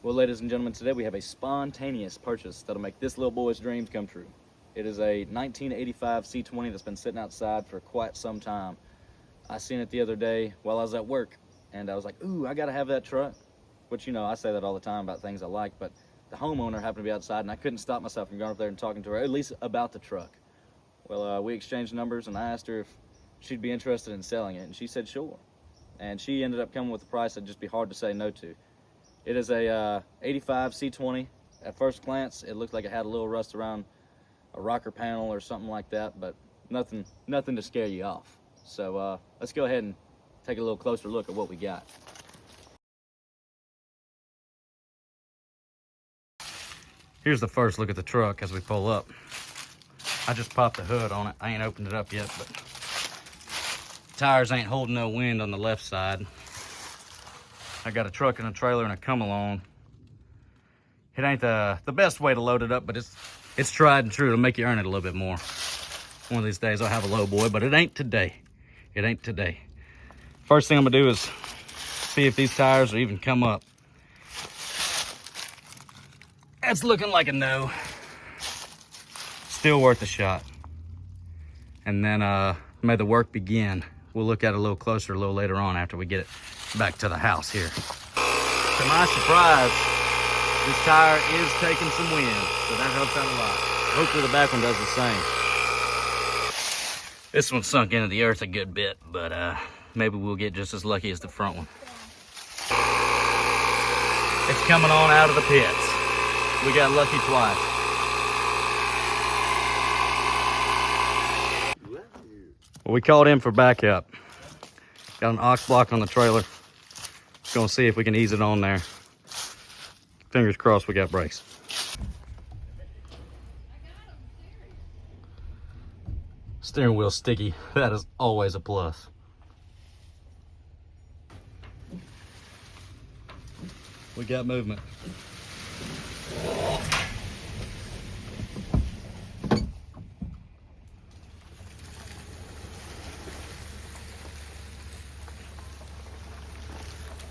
Well, ladies and gentlemen, today we have a spontaneous purchase that'll make this little boy's dreams come true. It is a 1985 C20 that's been sitting outside for quite some time. I seen it the other day while I was at work, and I was like, ooh, I gotta have that truck. Which, you know, I say that all the time about things I like, but the homeowner happened to be outside, and I couldn't stop myself from going up there and talking to her, at least about the truck. Well, we exchanged numbers, and I asked her if she'd be interested in selling it, and she said sure. And she ended up coming with a price that'd just be hard to say no to. It is a 85 C20. At first glance, it looked like it had a little rust around a rocker panel or something like that, but nothing to scare you off. So let's go ahead and take a little closer look at what we got. Here's the first look at the truck as we pull up. I just popped the hood on it. I ain't opened it up yet, but tires ain't holding no wind on the left side. I got a truck and a trailer and a come-along. It ain't the best way to load it up, but it's tried and true. It'll make you earn it a little bit more. One of these days I'll have a low boy, but it ain't today. It ain't today. First thing I'm gonna do is see if these tires will even come up. That's looking like a no. Still worth a shot. And then may the work begin. We'll look at it a little closer a little later on after we get it back to the house here. To my surprise, this tire is taking some wind, so that helps out a lot. Hopefully the back one does the same. This one sunk into the earth a good bit, but maybe we'll get just as lucky as the front one. It's coming on out of the pits. We got lucky twice. Well, we called in for backup. Got an ox block on the trailer. Gonna see if we can ease it on there. Fingers crossed we got brakes. Steering wheel sticky. That is always a plus. We got movement.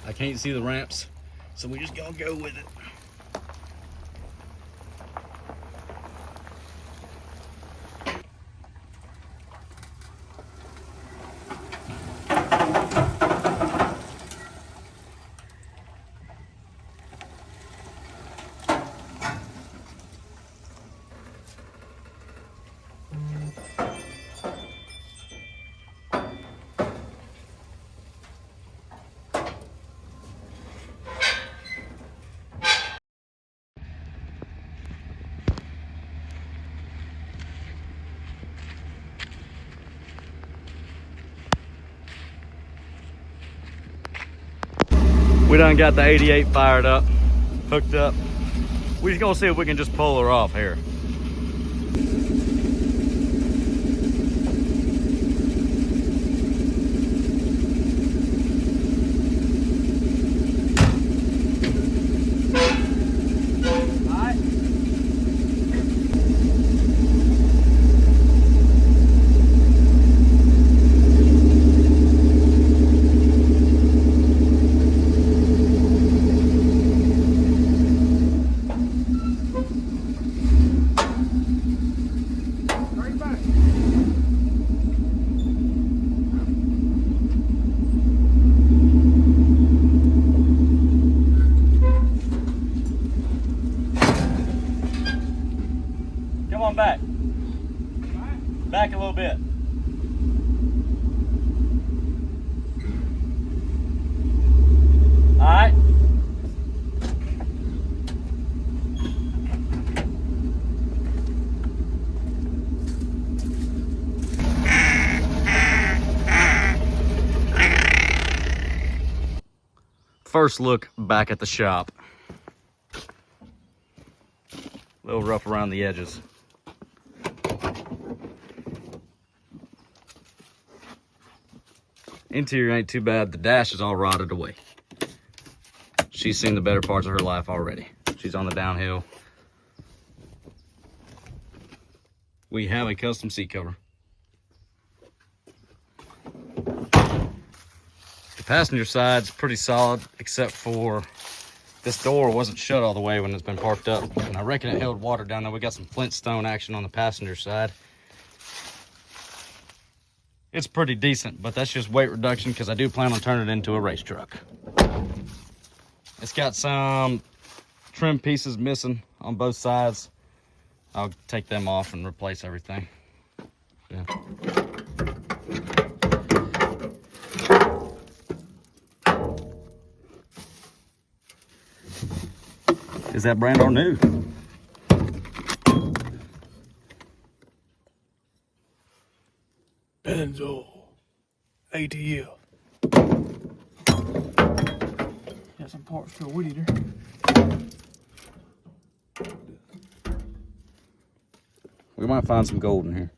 I can't see the ramps, so we're just gonna go with it. We done got the 88 fired up, hooked up. We're just gonna see if we can just pull her off here. Come on back. Back a little bit. All right. First look back at the shop. A little rough around the edges. Interior ain't too bad. The dash is all rotted away. She's seen the better parts of her life already. She's on the downhill. We have a custom seat cover. The passenger side's pretty solid, except for This door wasn't shut all the way when it's been parked up, and I reckon it held water down there. We got some Flintstone action on the passenger side. It's pretty decent, but that's just weight reduction because I do plan on turning it into a race truck. It's got some trim pieces missing on both sides. I'll take them off and replace everything. Yeah. Is that brand or new? Benzo ATL. Got some parts for a weed eater. We might find some gold in here.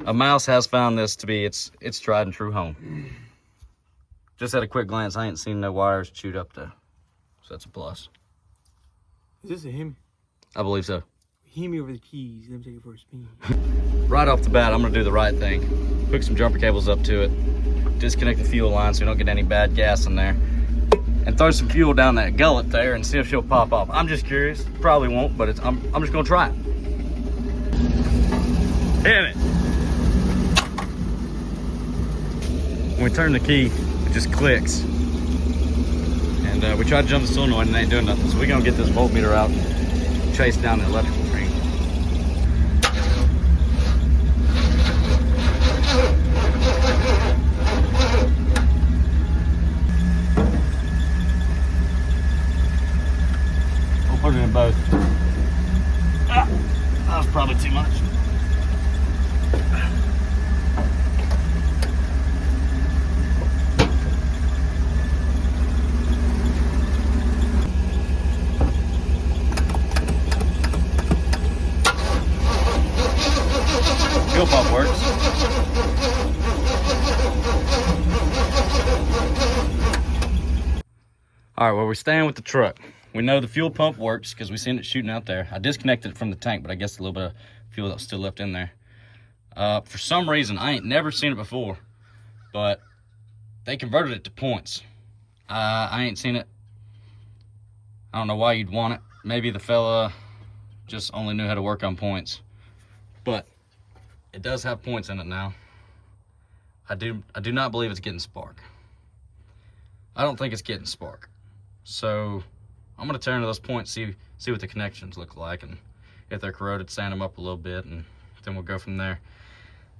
A mouse has found this to be its tried and true home. Just at a quick glance, I ain't seen no wires chewed up though, so that's a plus. Is this a Hemi? I believe so. Hemi over the keys. Let me take it for a spin. Right off the bat, I'm gonna do the right thing. Hook some jumper cables up to it. Disconnect the fuel line so we don't get any bad gas in there. And throw some fuel down that gullet there and see if she'll pop off. I'm just curious. Probably won't, but I'm just gonna try it. Hit it. When we turn the key, it just clicks. And we tried to jump the solenoid and it ain't doing nothing. So we're gonna get this voltmeter out and chase down the electrical train. We'll put it in both. Ah, that was probably too much. Fuel pump works. All right, well, we're staying with the truck. We know the fuel pump works because we seen it shooting out there. I disconnected it from the tank, but I guess a little bit of fuel that was still left in there. For some reason, I ain't never seen it before, but they converted it to points. I ain't seen it. I don't know why you'd want it. Maybe the fella just only knew how to work on points, but it does have points in it now. I do not believe it's getting spark. I don't think it's getting spark. So I'm gonna turn to those points, see what the connections look like, and if they're corroded, sand them up a little bit, and then we'll go from there.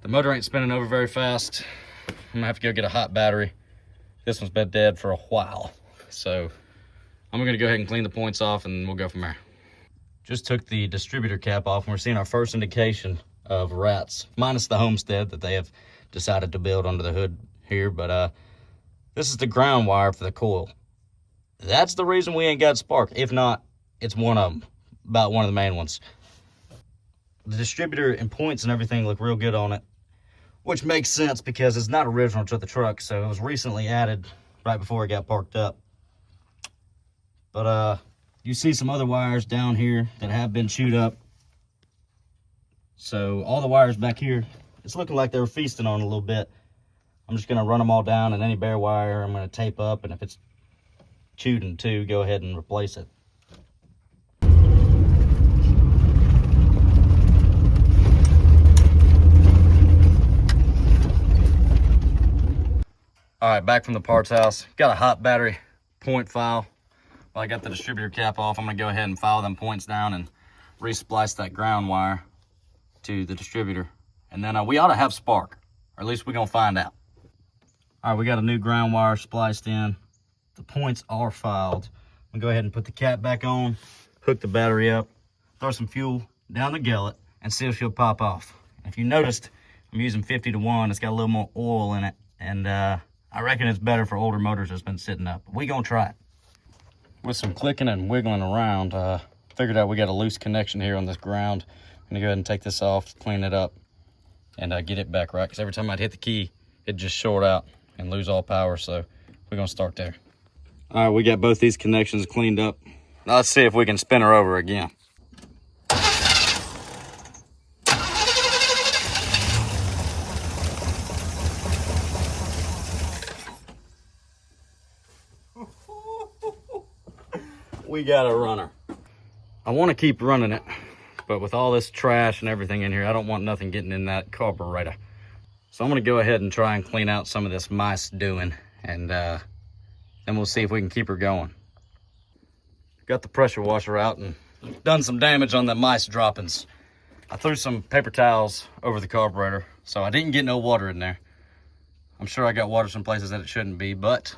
The motor ain't spinning over very fast. I'm gonna have to go get a hot battery. This one's been dead for a while. So I'm gonna go ahead and clean the points off and we'll go from there. Just took the distributor cap off and we're seeing our first indication of rats, minus the homestead that they have decided to build under the hood here. But this is the ground wire for the coil. That's the reason we ain't got spark. If not, it's one of them, about one of the main ones. The distributor and points and everything look real good on it, which makes sense because it's not original to the truck, so it was recently added right before it got parked up. But you see some other wires down here that have been chewed up. So all the wires back here, it's looking like they were feasting on a little bit. I'm just gonna run them all down, and any bare wire I'm gonna tape up, and if it's chewed in two, go ahead and replace it. All right, back from the parts house. Got a hot battery point file. Well, I got the distributor cap off. I'm gonna go ahead and file them points down and re-splice that ground wire to the distributor. And then we ought to have spark, or at least we're gonna find out. All right, we got a new ground wire spliced in. The points are filed. I'm gonna go ahead and put the cap back on, hook the battery up, throw some fuel down the gullet, and see if she'll pop off. If you noticed, I'm using 50 to 1. It's got a little more oil in it, and I reckon it's better for older motors that's been sitting up. We gonna try it. With some clicking and wiggling around, figured out we got a loose connection here on this ground. I'm gonna go ahead and take this off, clean it up, and get it back right, because every time I'd hit the key, it'd just short out and lose all power. So we're gonna start there. All right, we got both these connections cleaned up. Now let's see if we can spin her over again. we got a runner. I want to keep running it, but with all this trash and everything in here, I don't want nothing getting in that carburetor. So I'm gonna go ahead and try and clean out some of this mice doing, and then we'll see if we can keep her going. Got the pressure washer out and done some damage on the mice droppings. I threw some paper towels over the carburetor, so I didn't get no water in there. I'm sure I got water some places that it shouldn't be, but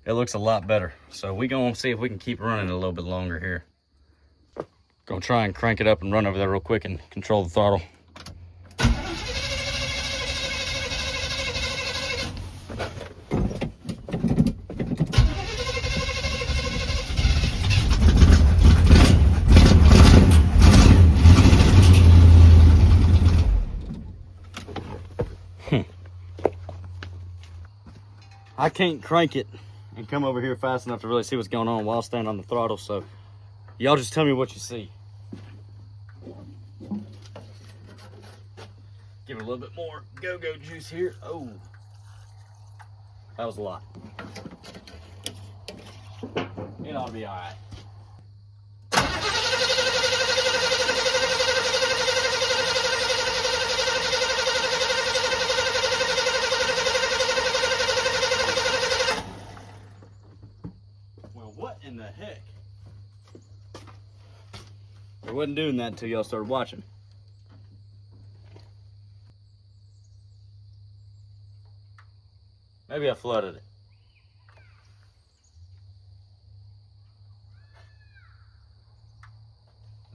it looks a lot better. So we gonna see if we can keep running it a little bit longer here. Gonna try and crank it up and run over there real quick and control the throttle. I can't crank it and come over here fast enough to really see what's going on while standing on the throttle, so y'all just tell me what you see. Give it a little bit more go-go juice here. Oh, that was a lot. It ought to be all right. What in the heck? I wasn't doing that until y'all started watching. Maybe I flooded it.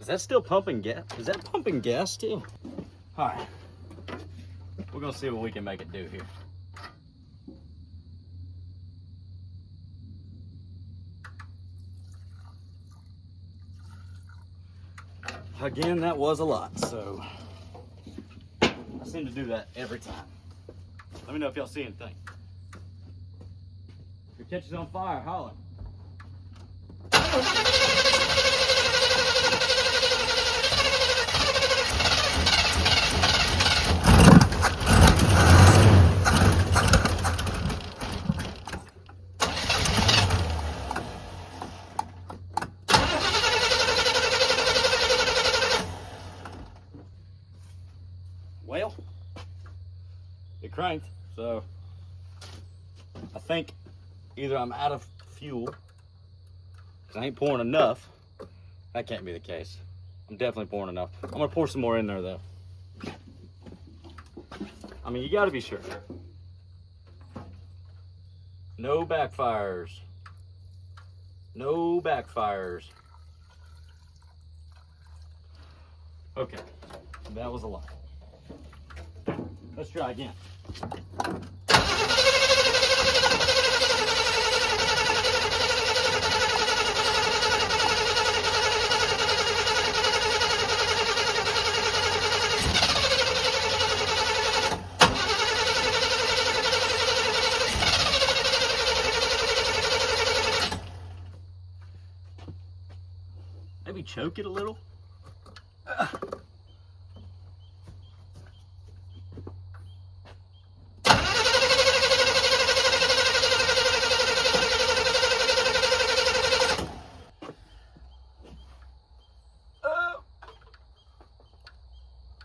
Is that still pumping gas? Is that pumping gas still? All right. We're gonna see what we can make it do here. Again, that was a lot, so I seem to do that every time. Let me know if y'all see anything. If your catch is on fire, holler. Well, it cranked, so I think either I'm out of fuel, because I ain't pouring enough. That can't be the case. I'm definitely pouring enough. I'm gonna pour some more in there though. I mean, you gotta be sure. No backfires. No backfires. Okay, that was a lot. Let's try again. Maybe choke it a little.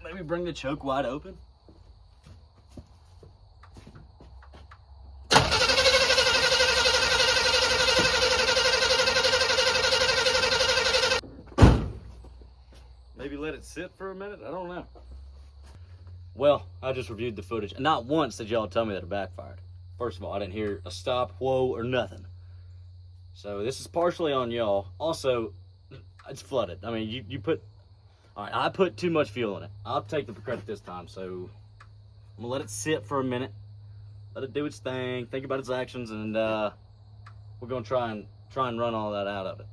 Maybe bring the choke wide open. Maybe let it sit for a minute. I don't know. Well, I just reviewed the footage, and not once did y'all tell me that it backfired. First of all, I didn't hear a stop, whoa, or nothing. So this is partially on y'all. Also, it's flooded. I mean, you put... All right, I put too much fuel in it. I'll take the credit this time, so I'm gonna let it sit for a minute. Let it do its thing, think about its actions, and we're gonna try and run all that out of it.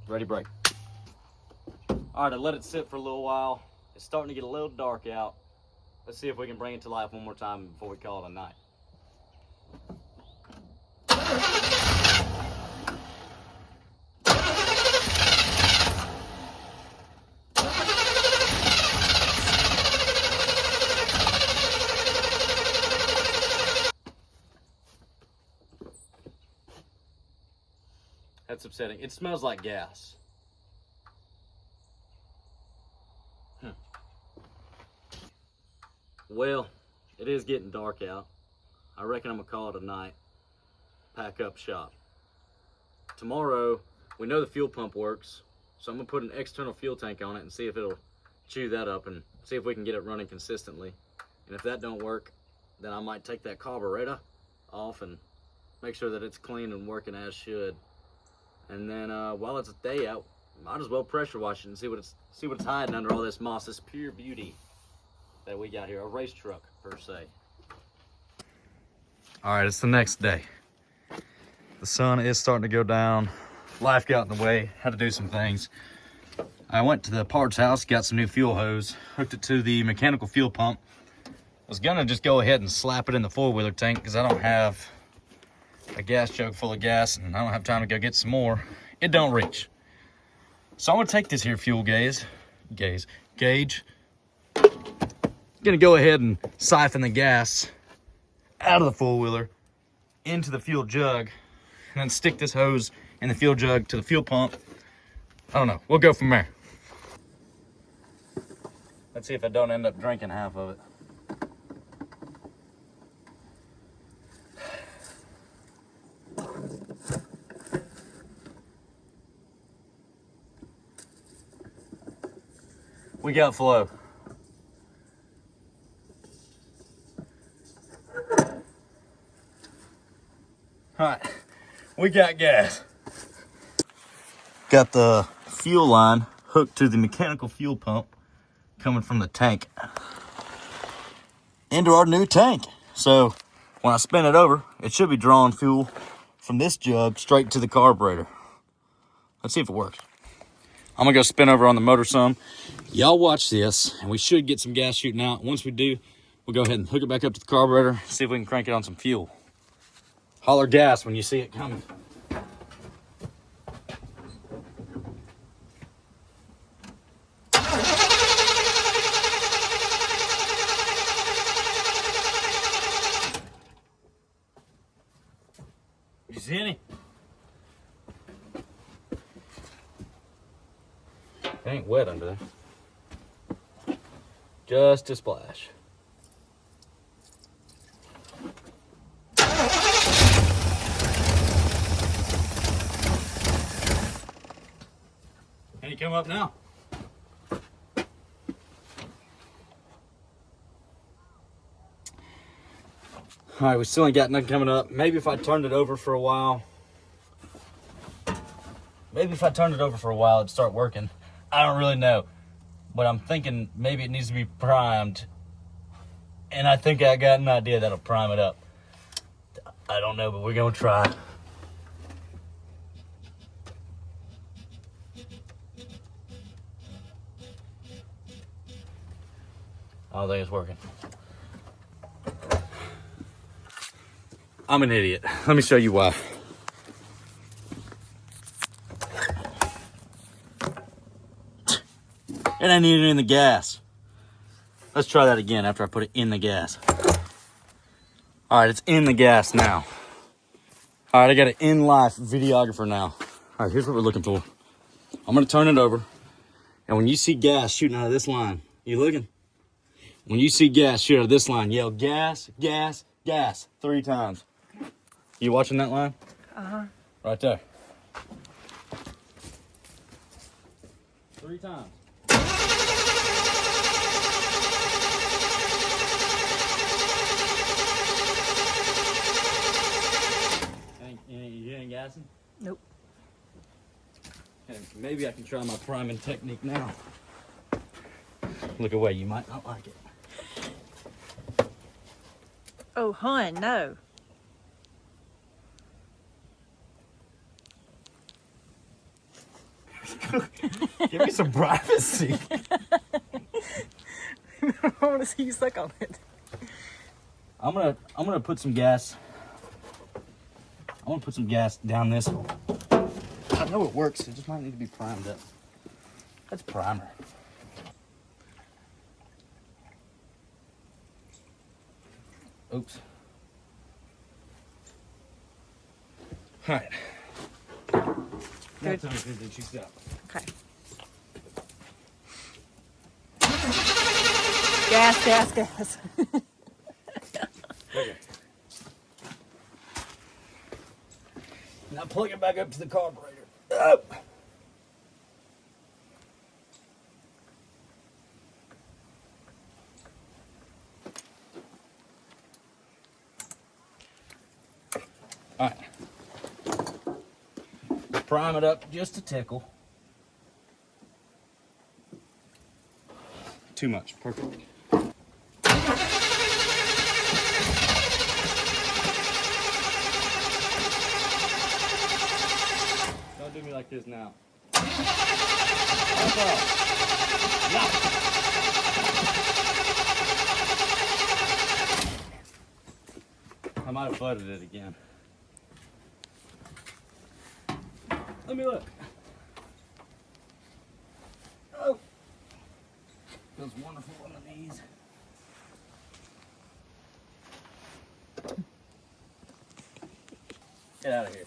Ready, break. All right, I let it sit for a little while. It's starting to get a little dark out. Let's see if we can bring it to life one more time before we call it a night. That's upsetting. It smells like gas. Well, it is getting dark out. I reckon I'm gonna call it a night. Pack up shop. Tomorrow, we know the fuel pump works, so I'm gonna put an external fuel tank on it and see if it'll chew that up and see if we can get it running consistently. And if that don't work, then I might take that carburetor off and make sure that it's clean and working as should. And then while it's a day out, might as well pressure wash it and see what it's hiding under all this moss, this pure beauty that we got here, a race truck per se. All right, it's the next day. The sun is starting to go down. Life got in the way, had to do some things. I went to the parts house, got some new fuel hose, hooked it to the mechanical fuel pump. Was gonna just go ahead and slap it in the four-wheeler tank because I don't have a gas jug full of gas and I don't have time to go get some more. It don't reach. So I'm gonna take this here fuel gauge. Gonna go ahead and siphon the gas out of the four-wheeler into the fuel jug and then stick this hose in the fuel jug to the fuel pump. I don't know, we'll go from there. Let's see if I don't end up drinking half of it. We got flow. All right, we got gas. Got the fuel line hooked to the mechanical fuel pump coming from the tank into our new tank. So when I spin it over, it should be drawing fuel from this jug straight to the carburetor. Let's see if it works. I'm gonna go spin over on the motor some. Y'all watch this, and we should get some gas shooting out. Once we do, we'll go ahead and hook it back up to the carburetor, see if we can crank it on some fuel. Holler gas when you see it coming. You see any? It ain't wet under there. Just a splash. Can you come up now? All right, we still ain't got nothing coming up. Maybe if I turned it over for a while. It'd start working. I don't really know. But I'm thinking maybe it needs to be primed. And I think I got an idea that'll prime it up. I don't know, but we're gonna try. I don't think it's working. I'm an idiot. Let me show you why. It ain't even in the gas. Let's try that again after I put it in the gas. All right, it's in the gas now. All right, I got an in-life videographer now. All right, here's what we're looking for. I'm gonna turn it over. And when you see gas shooting out of this line, you looking? When you see gas shoot out of this line, yell gas, gas, gas 3 times. You watching that line? Uh-huh. Right there. 3 times. You ain't gassing? Nope. Okay, maybe I can try my priming technique now. Look away, you might not like it. Oh, hun, no. Give me some privacy. I want to see you suck on it. I'm gonna put some gas. I want to put some gas down this hole. I know it works. It just might need to be primed up. That's primer. Oops. All right. Good. That's how she stopped. Okay. Gas, gas, gas. Okay. Now plug it back up to the carburetor. Up. All right. Prime it up just a tickle. Too much. Perfect. Don't do me like this now. That's all. I might have butted it again. Let me look. Oh. Feels wonderful on the knees. Get out of here.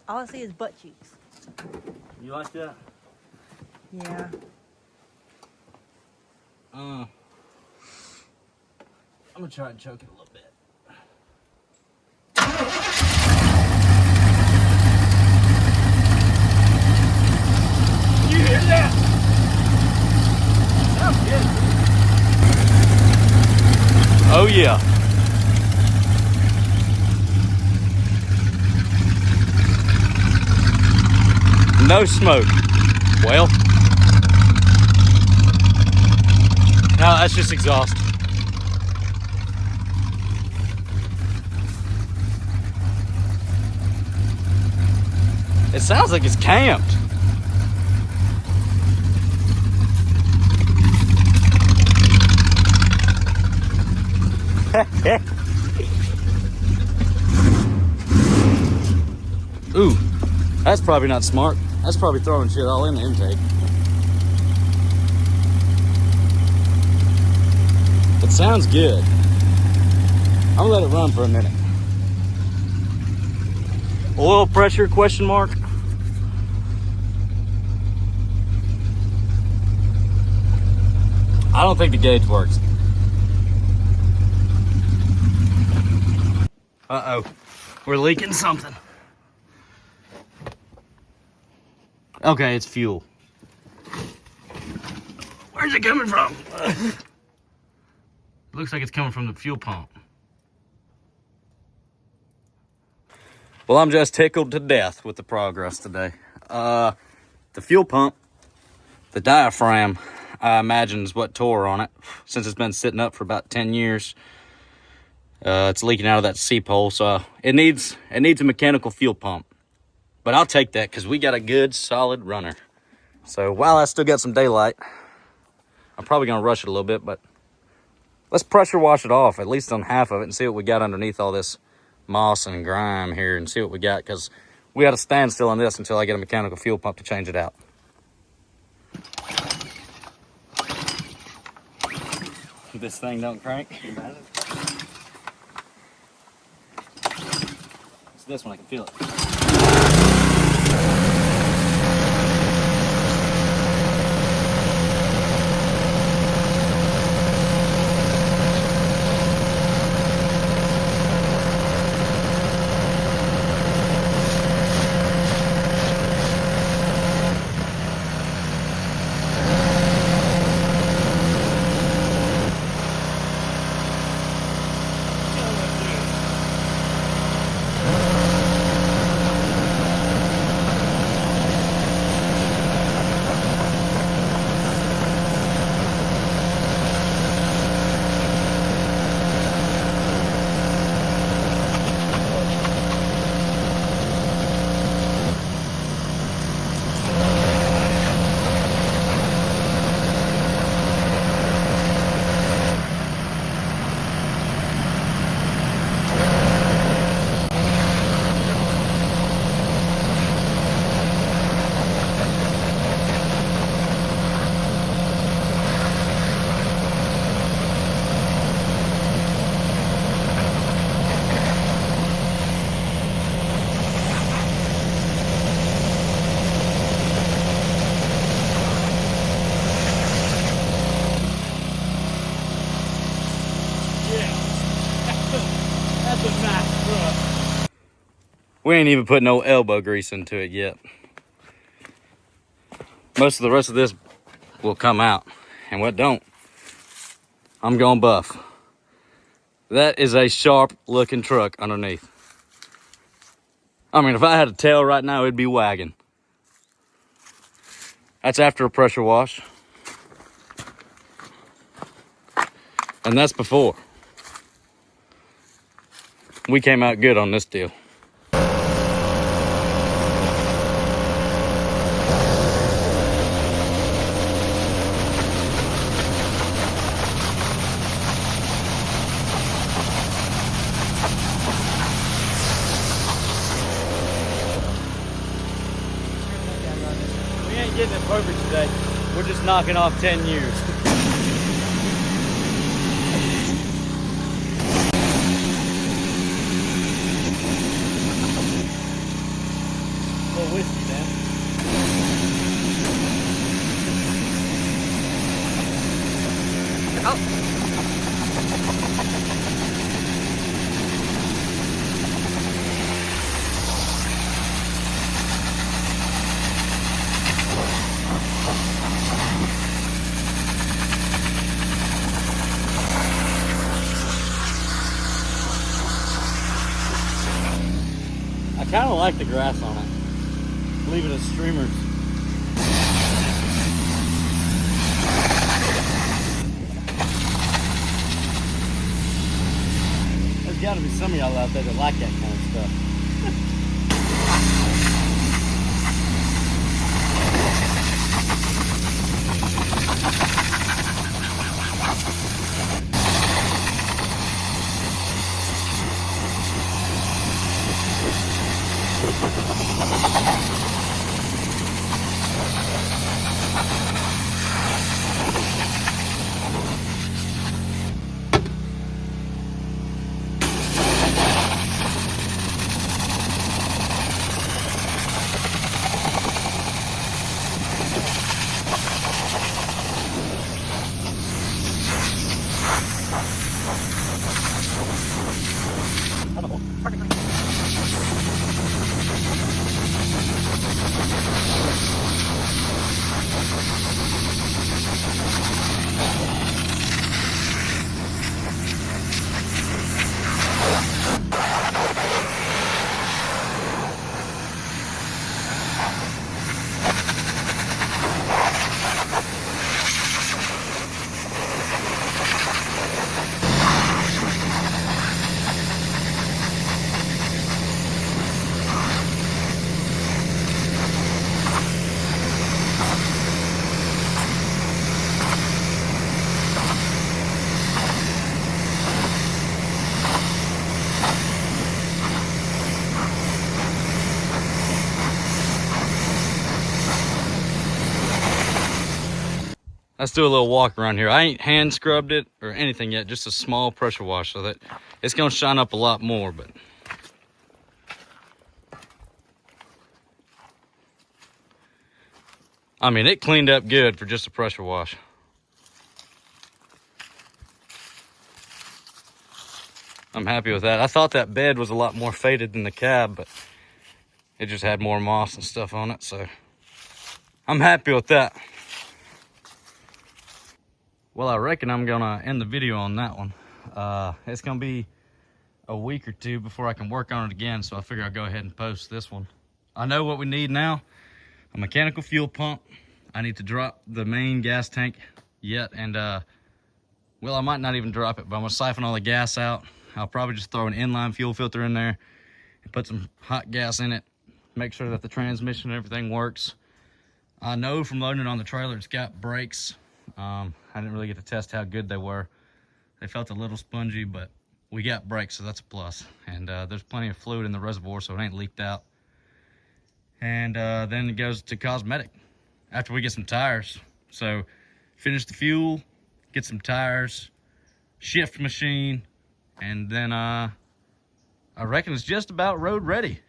All I see is butt cheeks. You like that? Yeah. I'm gonna try and choke it a little bit. You hear that? Sounds good. Oh yeah. No smoke. Well, no, that's just exhaust. It sounds like it's camped. Ooh, that's probably not smart. That's probably throwing shit all in the intake. It sounds good. I'm gonna let it run for a minute. Oil pressure, question mark? I don't think the gauge works. Uh-oh, we're leaking something. Okay, it's fuel. Where's it coming from? Looks like it's coming from the fuel pump. Well, I'm just tickled to death with the progress today. The fuel pump, the diaphragm, I imagine is what tore on it. Since it's been sitting up for about 10 years. It's leaking out of that seep hole, so it needs a mechanical fuel pump. But I'll take that because we got a good, solid runner. So while I still got some daylight, I'm probably going to rush it a little bit, but let's pressure wash it off, at least on half of it, and see what we got underneath all this moss and grime here, and see what we got, because we got to stand still on this until I get a mechanical fuel pump to change it out. This thing don't crank. It's this one, I can feel it. nice truck. We ain't even put no elbow grease into it yet. Most of the rest of this will come out, and what don't, I'm going buff. That is a sharp looking truck underneath. I mean, if I had a tail right now, it'd be wagging. That's after a pressure wash. And that's before. We came out good on this deal. We ain't getting it perfect today. We're just knocking off 10 years. Whiskey, man. I kind of like the grass on it. Leave it as streamers. There's got to be some of y'all out there that like that kind of stuff. Let's do a little walk around here. I ain't hand scrubbed it or anything yet, just a small pressure wash so that it's gonna shine up a lot more, but I mean, it cleaned up good for just a pressure wash. I'm happy with that. I thought that bed was a lot more faded than the cab, but it just had more moss and stuff on it, so I'm happy with that. Well, I reckon I'm gonna end the video on that one. It's gonna be a week or two before I can work on it again, so I figure I'll go ahead and post this one. I know what we need now. A mechanical fuel pump. I need to drop the main gas tank yet, and well, I might not even drop it, but I'm gonna siphon all the gas out. I'll probably just throw an inline fuel filter in there and put some hot gas in it. Make sure that the transmission and everything works. I know from loading it on the trailer, it's got brakes. I didn't really get to test how good they were. They felt a little spongy, but we got brakes, so that's a plus. And there's plenty of fluid in the reservoir, so it ain't leaked out. And then it goes to cosmetic after we get some tires. So finish the fuel, get some tires, shift machine, and then I reckon it's just about road ready.